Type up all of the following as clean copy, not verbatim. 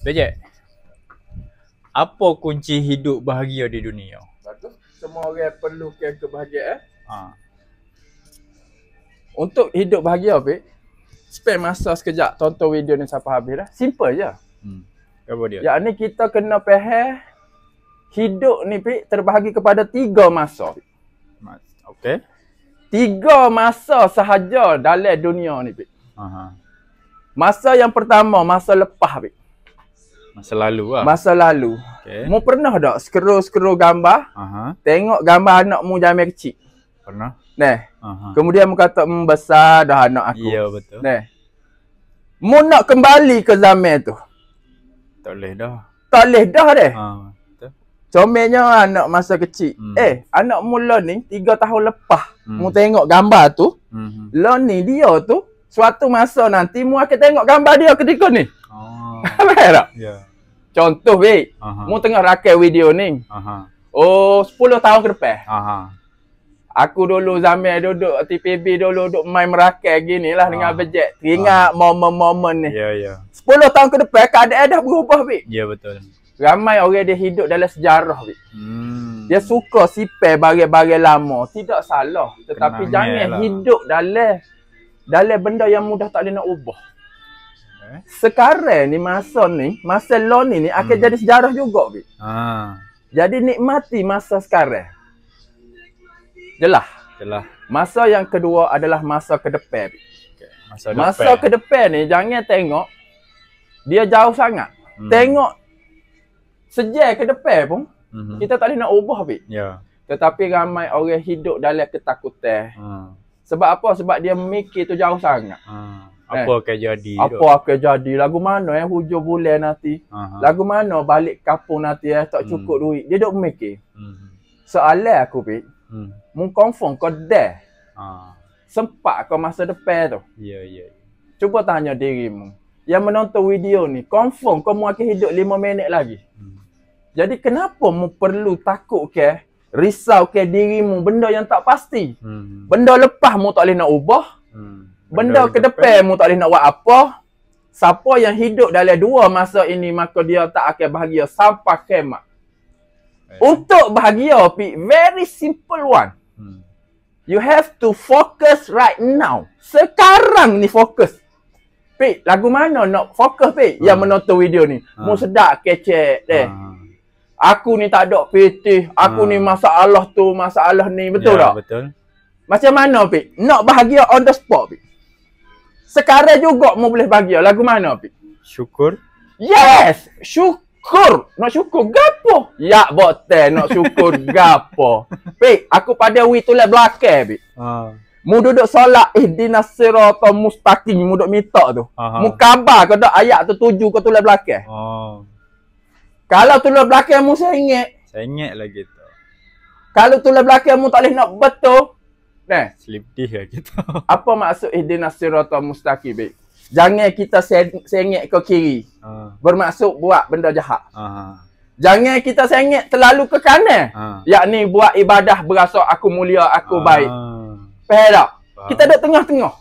Bejek, apa kunci hidup bahagia di dunia? Bagus. Semua orang perlu kebahagiaan. Untuk hidup bahagia, Pik, spend masa sekejap tonton video ni sampai habis dah. Simple je. Apa dia? Yang ni kita kena faham hidup ni, Pik, terbahagi kepada 3 masa. Okey. 3 masa sahaja dalam dunia ni, Pik. Aha. Masa yang pertama, masa lepas, Pik. Masa lalu lah. Masa lalu. Okey. Mu pernah tak scroll gambar, Aha. tengok gambar anak mu zaman kecil? Pernah? Nah. Aha. Kemudian mu kata, besar dah anak aku. Ya, betul. Nah. Mu nak kembali ke zaman tu? Tak boleh dah. Tak boleh dah deh. Betul. Comelnya anak masa kecil. Anak mula ni 3 tahun lepas. Mu tengok gambar tu. Lo ni dia tu, suatu masa nanti mu akan tengok gambar dia ketika ni. Faham tak? Ya. Contoh, Bik. Aha. Mu tengah rakyat video ni. Aha. Oh, 10 tahun ke depan. Aha. Aku dulu zaman duduk TPB dulu duduk main merakai gini lah dengan Bejek. Teringat momen-momen ni. Ya, ya. 10 tahun ke depan keadaan dah berubah, Bik. Ya, betul. Ramai orang dia hidup dalam sejarah, Bik. Dia Hmm. suka sipel barang-barang lama. Tidak salah. Tetapi Kenangan jangan lah. hidup dalam benda yang mudah tak boleh nak ubah. Sekarang ni, masa lo ni akan jadi sejarah juga, Bik. Jadi nikmati masa sekarang. Jelas. Itulah. Masa yang kedua adalah masa ke depan, Bik. Okay. Masa ke depan ni jangan tengok dia jauh sangat. Tengok sejak ke depan pun kita tak boleh nak ubah, Bik. Ya. Tetapi ramai orang hidup dalam ketakutan. Sebab apa? Sebab dia memikir tu jauh sangat. Apa akan jadi? Apa akan jadi? Lagu mana hujung bulan nanti? Lagu mana balik kampung nanti tak cukup duit? Dia duk memikir. Soalan aku, Bik, mu confirm kau dah sempat kau masa depan tu? Ya, ya. Cuba tanya dirimu. Yang menonton video ni, confirm kau mu akan hidup 5 minit lagi. Jadi kenapa mu perlu takut ke, risau ke dirimu benda yang tak pasti? Benda lepas mu tak boleh nak ubah. Benda ke depan mu tak boleh nak buat apa. Siapa yang hidup dalam 2 masa ini, maka dia tak akan bahagia sampai kiamat. Untuk bahagia, Pik, very simple one. You have to focus right now. Sekarang ni fokus. Pik, lagu mana nak fokus, Pik? Yang menonton video ni. Mu sedap kecek deh. Aku ni tak ada PT. Aku ni masalah tu, masalah ni. Betul tak? Betul. Macam mana, Pik? Nak bahagia on the spot, Pik. Sekarang juga mu boleh bahagia. Lagu mana, Pik? Syukur. Yes! Syukur! Nak syukur gapo? Ya, boten nak syukur gapo. Pik, aku pada tulis belakang, Pik. Mu duduk solat ihdinas siratal mustaqim, mu duduk minta tu. Mu khabar kau dak ayat tu 7 kau tulis belakang. Kalau tulis belakang mu saya ingat lagi tu. Kalau tulis belakang mu tak boleh nak betul. Nah, Selipih lagi tu. apa maksud ihdinas siratal mustaqim, Pik? Jangan kita sengit ke kiri. Bermaksud buat benda jahat. Jangan kita sengit terlalu ke kanan. Yakni buat ibadah berasa aku mulia, aku baik. Faham tak? Kita duduk tengah-tengah.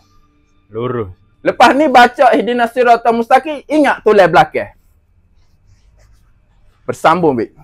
Lurus. Lepas ni baca ihdinas siratal mustaqim, ingat tulis belakang. Bersambung, Bik.